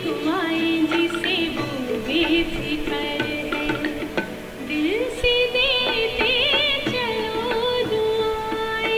दुआएं जिसे वो बेफिक्र है, दिल से देते चलो दुआएं।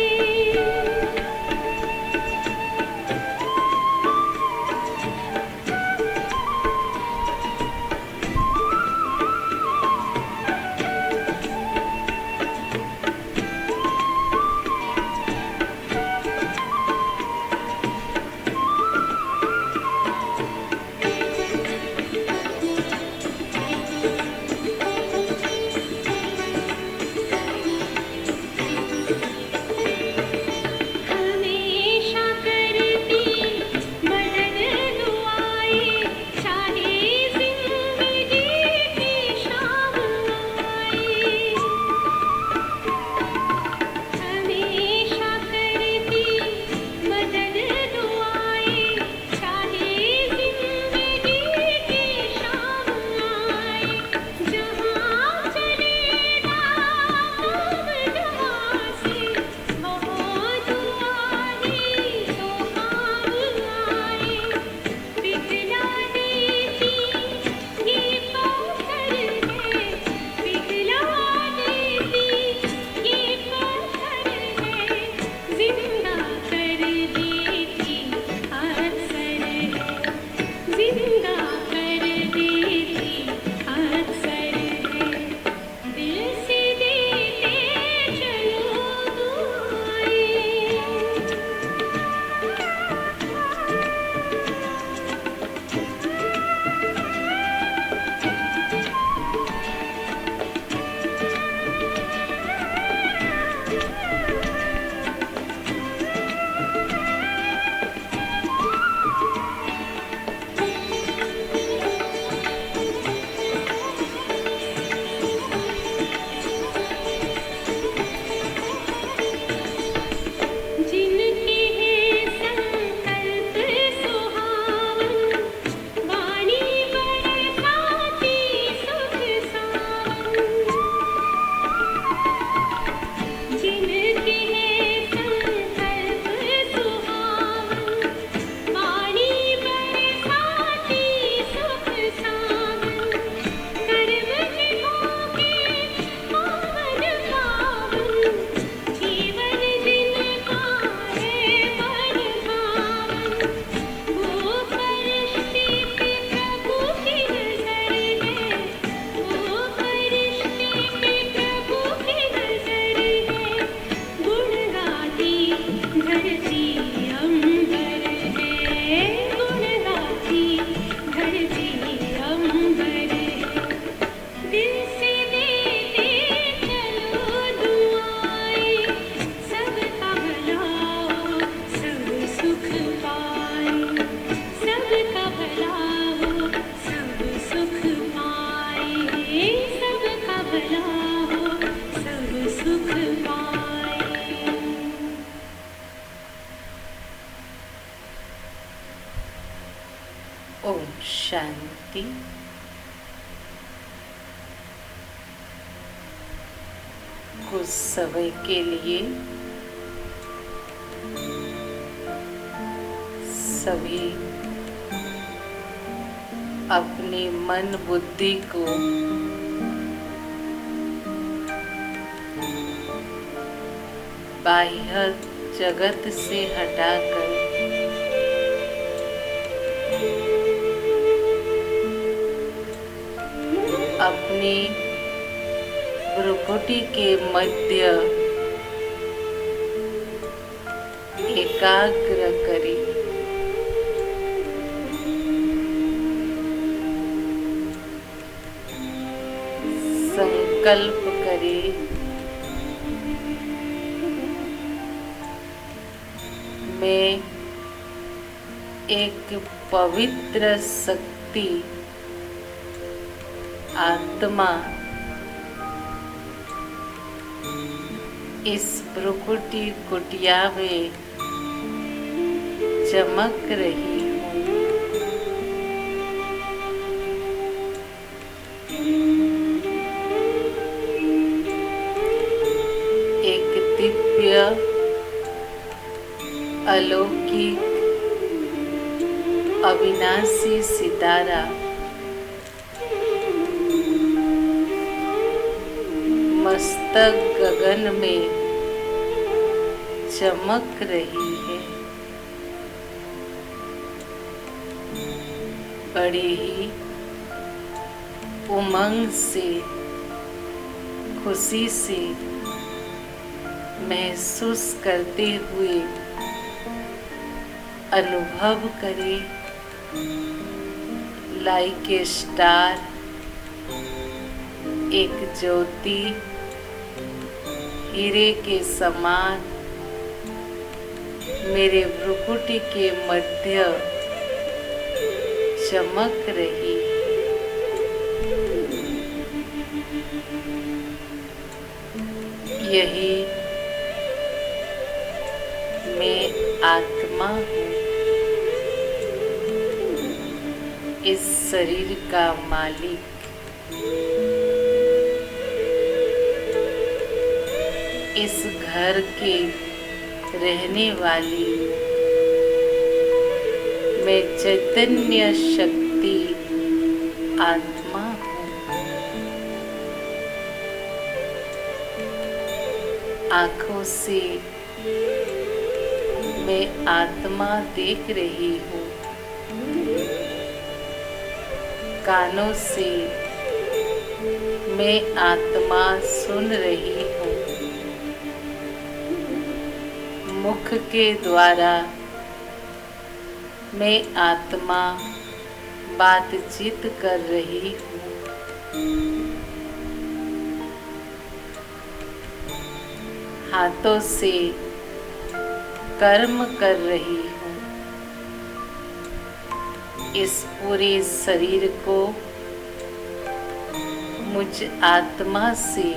हमेशा करती मदद दुआएं, चाहे जिंदगी की शाम आए। हमेशा करती मदद दुआएं, चाहे जिंदगी की शाम आए। जहाँ चलेगा काम दुआ से, बहुत दुआएं तो काम आए। पिघला देती ये पत्थर है, पिघला देती ये पत्थर है, जिंदा कर देती अक्सर है, जिंदा कर देती अक्सर है। दिल से देते चलो दुआएं। जिनके हैं संकल्प सुहावन, वाणी बरसाती सुख सावन। जिनके हैं संकल्प सुहावन, वाणी बरसाती सुख सावन। कर्म जिनके पावन पावन, जीवन जिनका है मन भावन। वो फरिश्ते पे प्रभु की नजर है, वो फरिश्ते पे प्रभु की नजर है। गुण गाती धरती अंबर है, गुण गाती धरती अंबर है। दिल से देते चलो दुआएं, सबका भला हो सब सुख पाए, सबका भला हो सब सुख पाए, सबका भला हो सब सुख पाए। ओम शांति। कुछ समय के लिए सभी अपनी मन बुद्धि को बाह्य जगत से हटाकर अपनी भ्रुकुटी के मध्य एकाग्र करें। संकल्प करें, मैं एक पवित्र शक्ति आत्मा इस भ्रुकुटी कुटिया में चमक रही हूँ। एक दिव्य अलौकिक अविनाशी सिद्धि सितारा मस्तक गगन में चमक रही है। बड़े ही उमंग से, खुशी से महसूस करते हुए अनुभव करें, लाइक ए स्टार, एक ज्योति हीरे के समान मेरे भ्रुकुटी के मध्य चमक रही। यही मैं आत्मा हूँ, इस शरीर का मालिक। इस घर के रहने वाली मैं चैतन्य शक्ति आत्मा हूँ। आँखों से मैं आत्मा देख रही हूँ, कानों से मैं आत्मा सुन रही हूँ, मुख के द्वारा मैं आत्मा बातचीत कर रही हूँ। हाथों से कर्म कर रही हूँ। इस पूरे शरीर को मुझ आत्मा से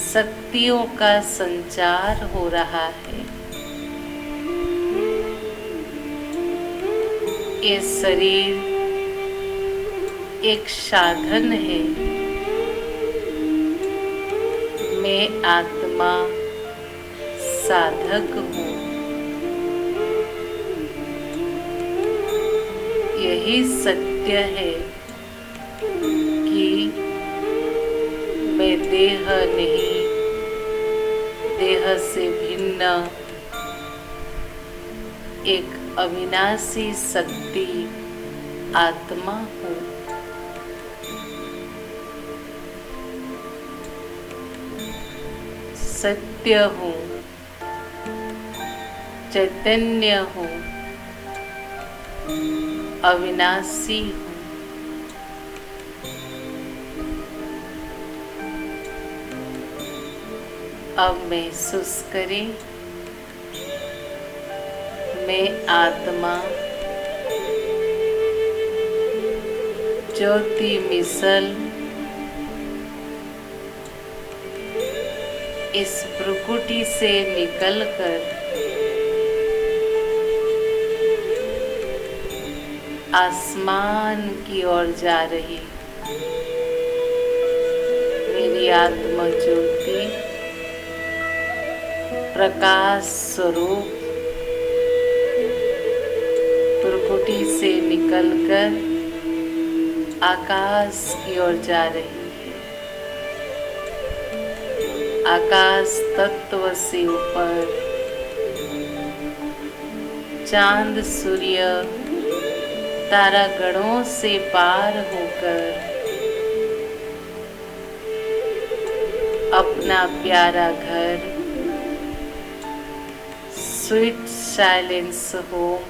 शक्तियों का संचार हो रहा है। ये शरीर एक साधन है, मैं आत्मा साधक हूँ। यही सत्य है कि मैं देह नहीं, देह से भिन्न एक अविनाशी शक्ति आत्मा हूँ। सत्य हूँ, चैतन्य हूँ, अविनाशी हूँ। अब महसूस करें, मैं आत्मा ज्योति मिसल इस भ्रुकुटी से निकलकर आसमान की ओर जा रही। मेरी आत्मा ज्योति प्रकाश स्वरूप भ्रुकुटी से निकलकर आकाश की ओर जा रही है। आकाश तत्व से ऊपर चांद सूर्य तारागणों से पार होकर अपना प्यारा घर स्वीट साइलेंस होम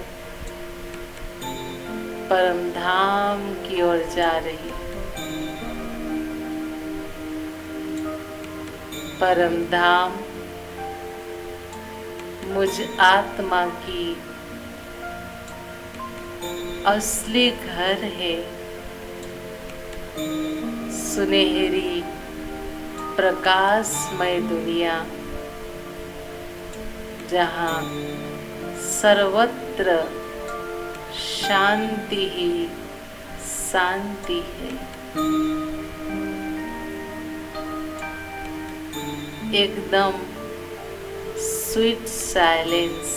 परम धाम की ओर जा रही। परम धाम मुझ आत्मा की असली घर है। सुनहरी प्रकाशमय दुनिया जहाँ सर्वत्र शांति ही शांति है। एकदम स्वीट साइलेंस,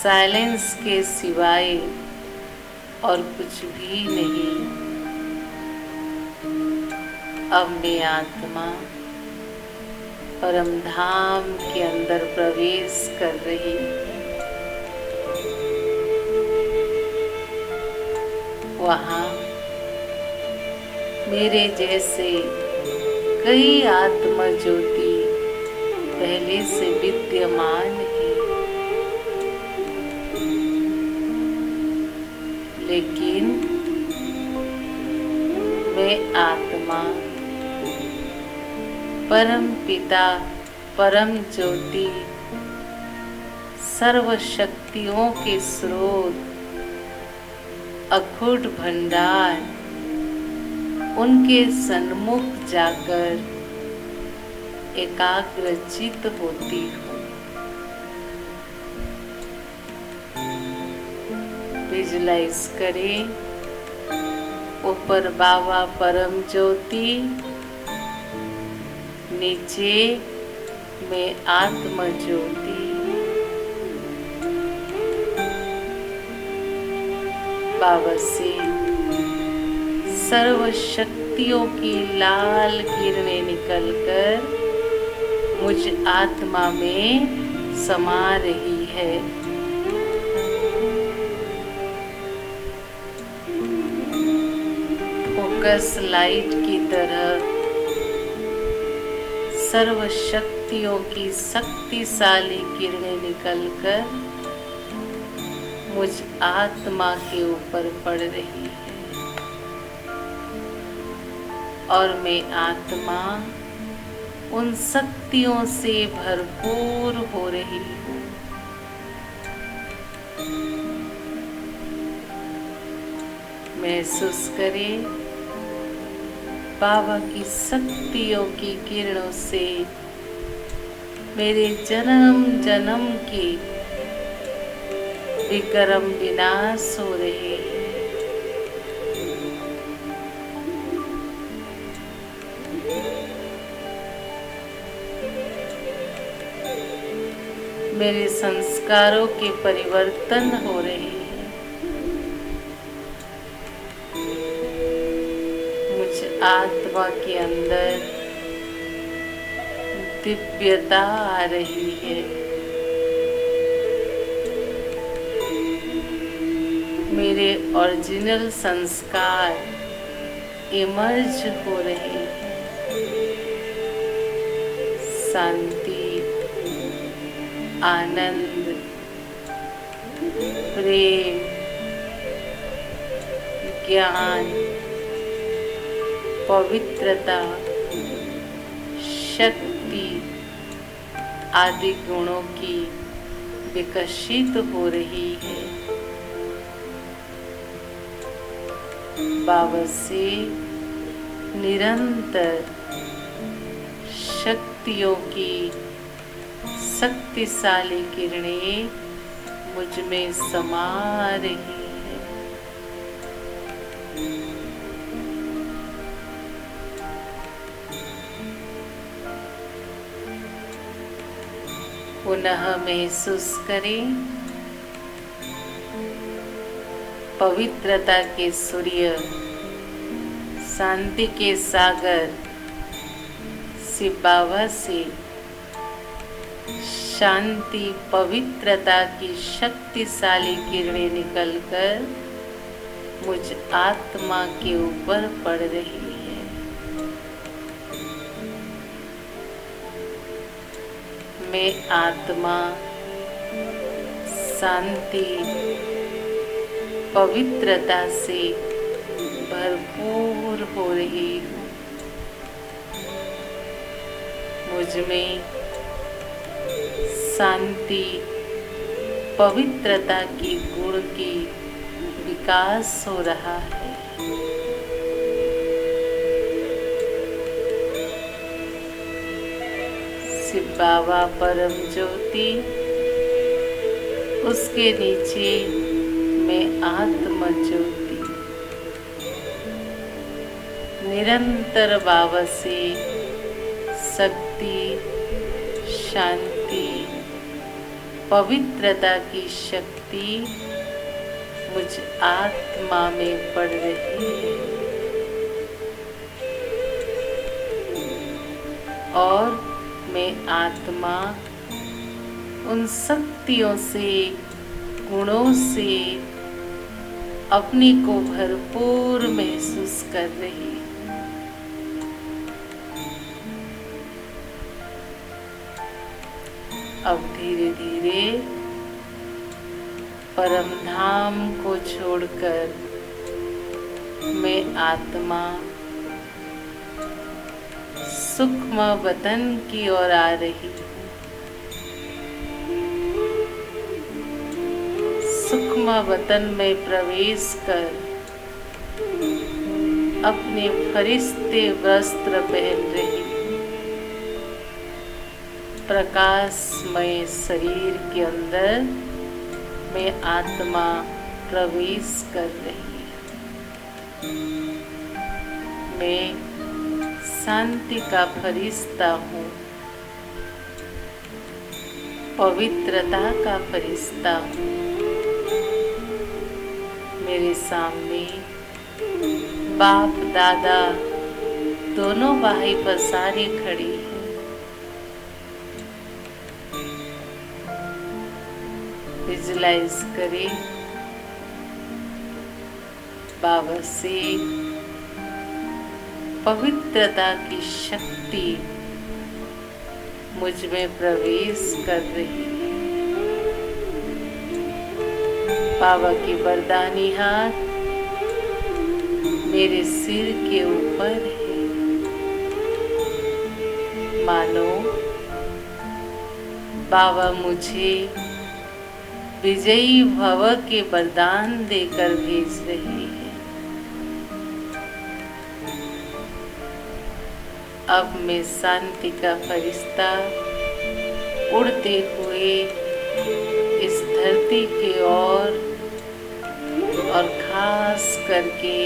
साइलेंस के सिवाय और कुछ भी नहीं। अब मैं आत्मा परम धाम के अंदर प्रवेश कर रही। वहाँ मेरे जैसे कई आत्मा ज्योति पहले से विद्यमान है, लेकिन मैं आत्मा परम पिता परम ज्योति सर्व शक्तियों के स्रोत अखुट भंडार उनके सन्मुख जाकर एकाग्रचित होती हूँ। विजुलाइज करें, ऊपर बाबा परम ज्योति, नीचे में आत्म ज्योति। बाबा से सर्व शक्तियों की लाल किरणें निकलकर मुझ आत्मा में समा रही है। फोकस लाइट की तरह सर्व शक्तियों की शक्तिशाली किरणें निकलकर मुझ आत्मा के ऊपर पड़ रही है और मैं आत्मा उन शक्तियों से भरपूर हो रही हूँ। महसूस करें, बाबा की शक्तियों की किरणों से मेरे जन्म जन्म के विक्रम विनाश हो रहे हैं। मेरे संस्कारों के परिवर्तन हो रहे हैं। मुझ आत्मा के अंदर दिव्यता आ रही है। मेरे ओरिजिनल संस्कार इमर्ज हो रहे हैं। शांति, आनंद, प्रेम, ज्ञान, पवित्रता, शक्ति आदि गुणों की विकसित हो रही है। बाबा से निरंतर शक्तियों की शक्तिशाली किरणें मुझ में समा रही है। पुनः महसूस करें, पवित्रता के सूर्य, शांति के सागर शिव बाबा से शांति पवित्रता की शक्तिशाली किरणें निकलकर मुझ आत्मा के ऊपर पड़ रही है। मैं आत्मा शांति पवित्रता से भरपूर हो रही हूँ। मुझ में शांति पवित्रता की गुण की विकास हो रहा है। शिव बाबा परम ज्योति, उसके नीचे मैं आत्म ज्योति निरंतर बाबा से शक्ति, शांति, पवित्रता की शक्ति मुझ आत्मा में पड़ रही है और मैं आत्मा उन शक्तियों से, गुणों से अपने को भरपूर महसूस कर रही है। अब धीरे धीरे परम धाम को छोड़कर मैं आत्मा सूक्ष्म वतन की ओर आ रही हूँ। सूक्ष्म वतन में प्रवेश कर अपने फरिश्ते वस्त्र पहन रही हूँ। प्रकाशमय शरीर के अंदर मैं आत्मा प्रवेश कर रही है। मैं शांति का फरिश्ता हूँ, पवित्रता का फरिश्ता हूँ। मेरे सामने बाप दादा दोनों भाई पसारे खड़े हैं। विजुलाइज करें बाबा से पवित्रता की शक्ति मुझ में प्रवेश कर रही है। बाबा की वरदानी हाथ मेरे सिर के ऊपर है। मानो बाबा मुझे विजयी भव के वरदान देकर भेज रहे हैं। अब मैं शांति का फरिश्ता उड़ते हुए इस धरती की ओर और खास करके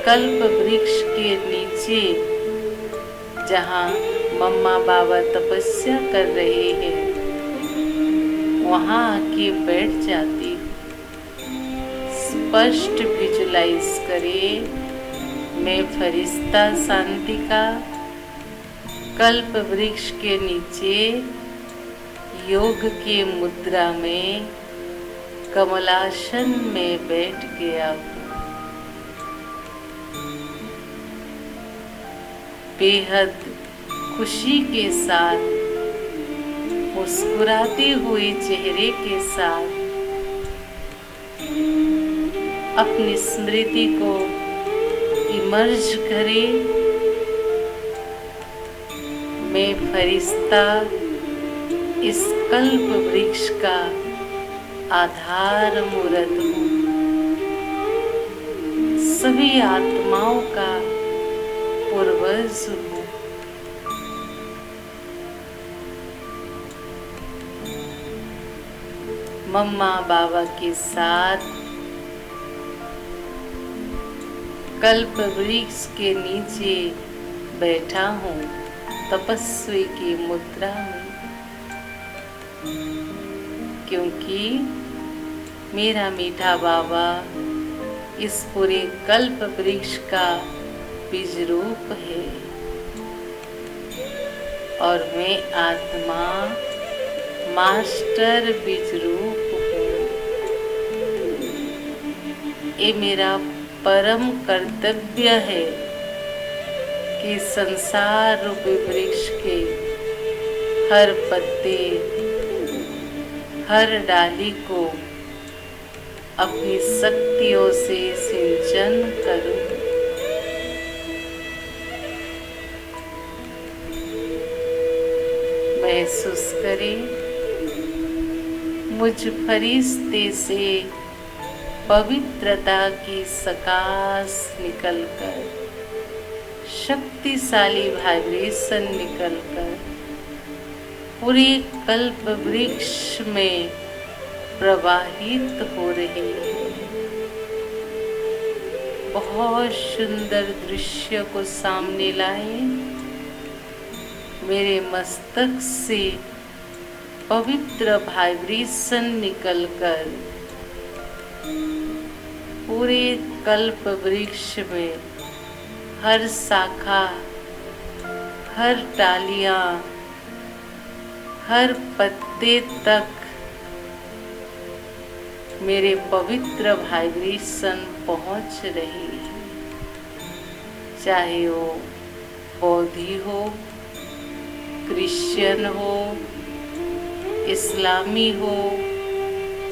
कल्प वृक्ष के नीचे जहाँ मम्मा बाबा तपस्या कर रहे हैं वहाँ आके बैठ जाती हूँ। स्पष्ट विजुलाइज करें मैं फरिश्ता शांति का कल्प वृक्ष के नीचे योग के मुद्रा में कमलासन में बैठ गया हूँ। बेहद खुशी के साथ, मुस्कुराते हुए चेहरे के साथ अपनी स्मृति को इमर्ज करें। मैं फरिश्ता इस कल्प वृक्ष का आधार मूर्त हूँ। सभी आत्माओं का पूर्वज हूँ। मम्मा बाबा के साथ कल्प वृक्ष के नीचे बैठा हूँ तपस्वी की मुद्रा में, क्योंकि मेरा मीठा बाबा इस पूरे कल्प वृक्ष का बीज रूप है और मैं आत्मा मास्टर बीज रूप हूँ। ये मेरा परम कर्तव्य है कि संसार रूपी वृक्ष के हर पत्ते, हर डाली को अपनी शक्तियों से सिंचन करूं। महसूस करें मुझ फरिश्ते से पवित्रता की सकाश निकलकर, शक्तिशाली वाइब्रेशन निकलकर पूरे कल्प वृक्ष में प्रवाहित हो रही है। बहुत सुंदर दृश्य को सामने लाए। मेरे मस्तक से पवित्र वाइब्रेशन निकलकर पूरे कल्प वृक्ष में हर शाखा, हर डालियां, हर पत्ते तक मेरे पवित्र वाइब्रेशन पहुंच रही है। चाहे वो बौद्धी हो, क्रिश्चियन हो, इस्लामी हो,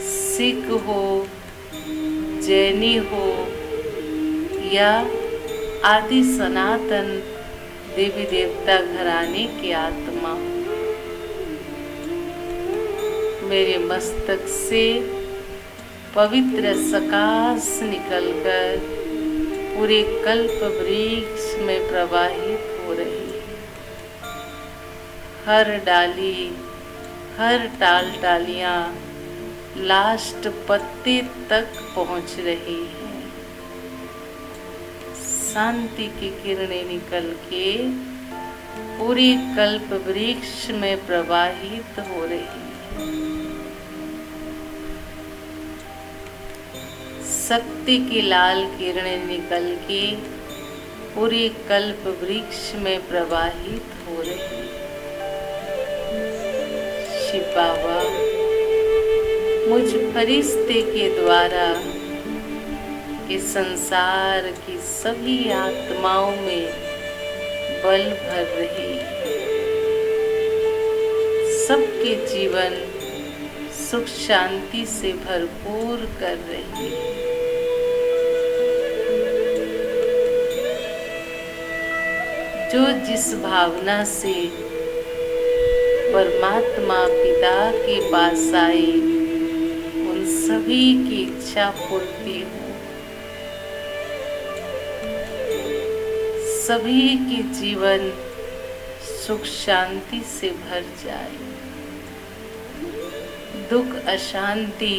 सिख हो, जैनी हो या आदि सनातन देवी देवता घराने की आत्मा, मेरे मस्तक से पवित्र सकाश निकलकर पूरे कल्प वृक्ष में प्रवाहित हो रही है। हर डाली, हर डालियां लास्ट पत्ते तक पहुंच रही है। शांति की किरणें निकल के पूरे कल्प वृक्ष में प्रवाहित हो रही है। शक्ति की लाल किरणें निकल के पूरे कल्प वृक्ष में प्रवाहित हो रही है। शिव बाबा मुझ फरिश्ते के द्वारा इस संसार की सभी आत्माओं में बल भर रही है। सबके जीवन सुख शांति से भरपूर कर रही है। जो जिस भावना से परमात्मा पिता के पास आए, उन सभी की इच्छा पूर्ति हो, सभी के जीवन सुख शांति से भर जाए, दुख अशांति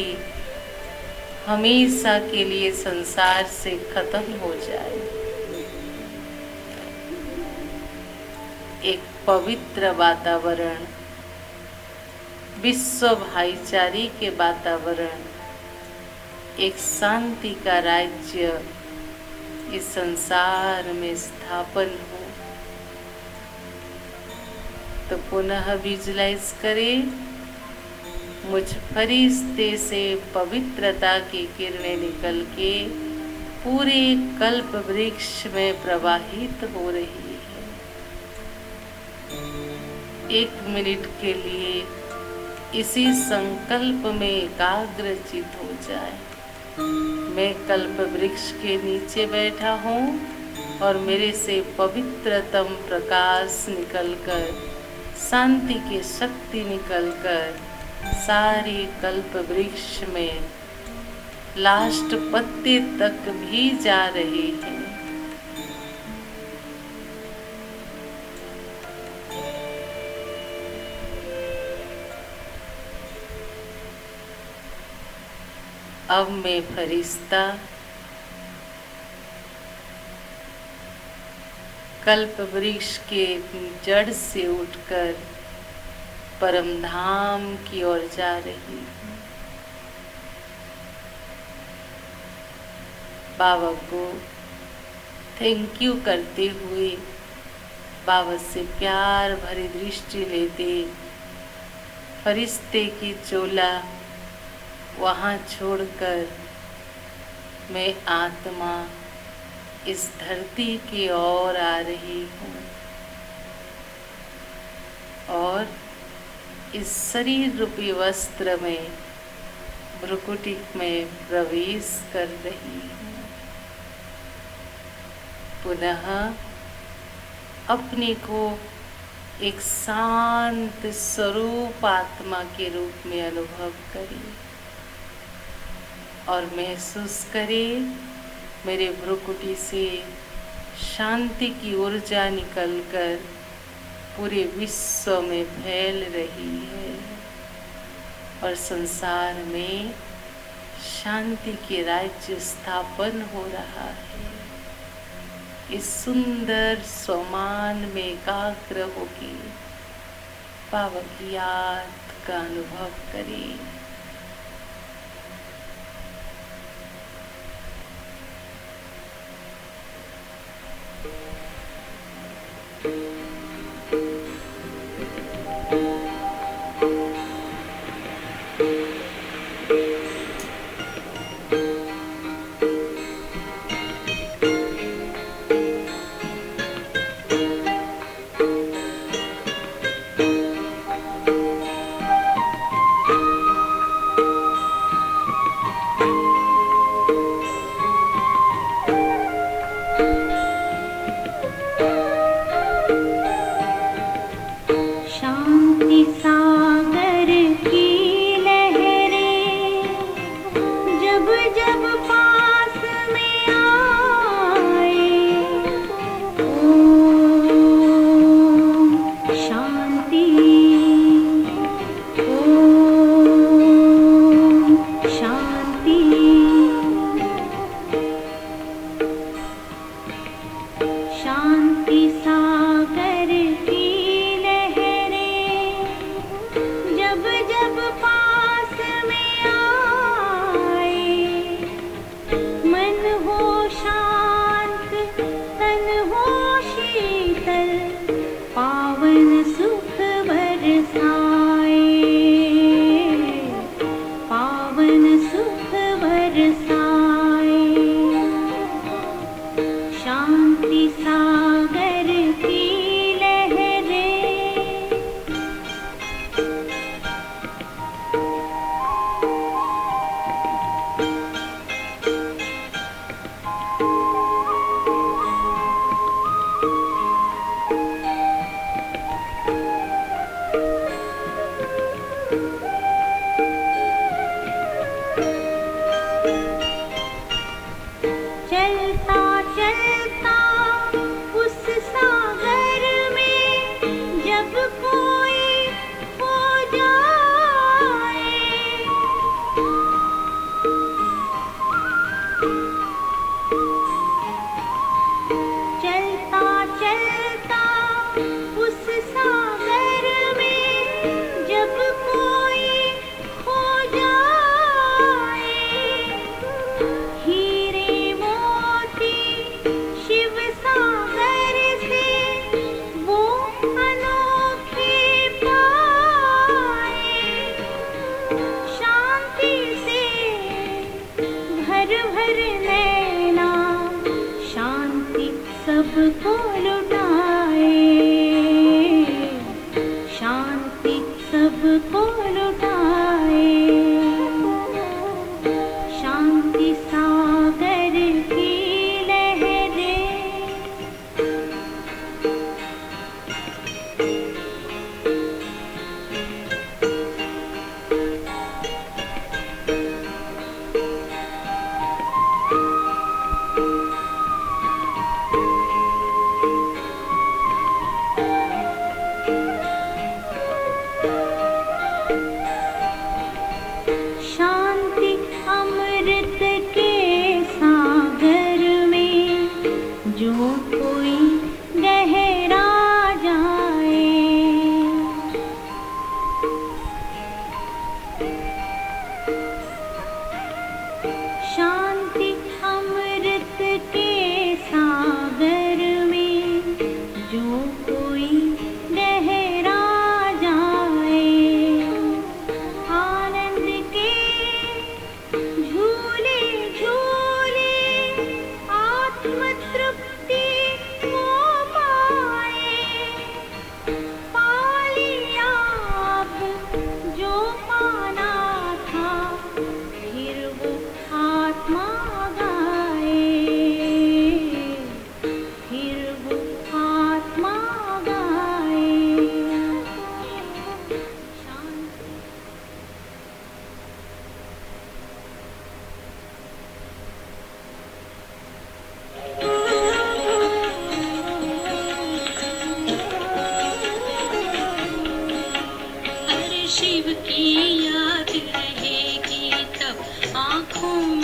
हमेशा के लिए संसार से खत्म हो जाए। एक पवित्र वातावरण, विश्व भाईचारे के वातावरण, एक शांति का राज्य इस संसार में स्थापन हो। तो पुनः विजुलाइज करें, मुझ फरिश्ते से पवित्रता की किरणें निकल के पूरे कल्प वृक्ष में प्रवाहित हो रही है। 1 मिनट के लिए इसी संकल्प में एकाग्रचित हो जाए। मैं कल्प वृक्ष के नीचे बैठा हूँ और मेरे से पवित्रतम प्रकाश निकलकर, शांति की शक्ति निकलकर सारे कल्प वृक्ष में लास्ट पत्ते तक भी जा रही है। अब मैं फरिश्ता कल्प वृक्ष के जड़ से उठकर परम धाम की ओर जा रही हूँ। बाबा को थैंक यू करते हुए, बाबा से प्यार भरी दृष्टि लेते, फरिश्ते की चोला वहाँ छोड़कर मैं आत्मा इस धरती की ओर आ रही हूँ और इस शरीर रूपी वस्त्र में भ्रुकुटी में प्रवेश कर रही हूँ। पुनः अपने को एक शांत स्वरूप आत्मा के रूप में अनुभव करें और महसूस करें मेरे भ्रुकुटी से शांति की ऊर्जा निकलकर पूरे विश्व में फैल रही है और संसार में शांति के राज्य स्थापन हो रहा है। इस सुंदर स्वमान में एकाग्र होगी बाबा की याद का अनुभव करें। शिव की याद रहेगी तब आँखों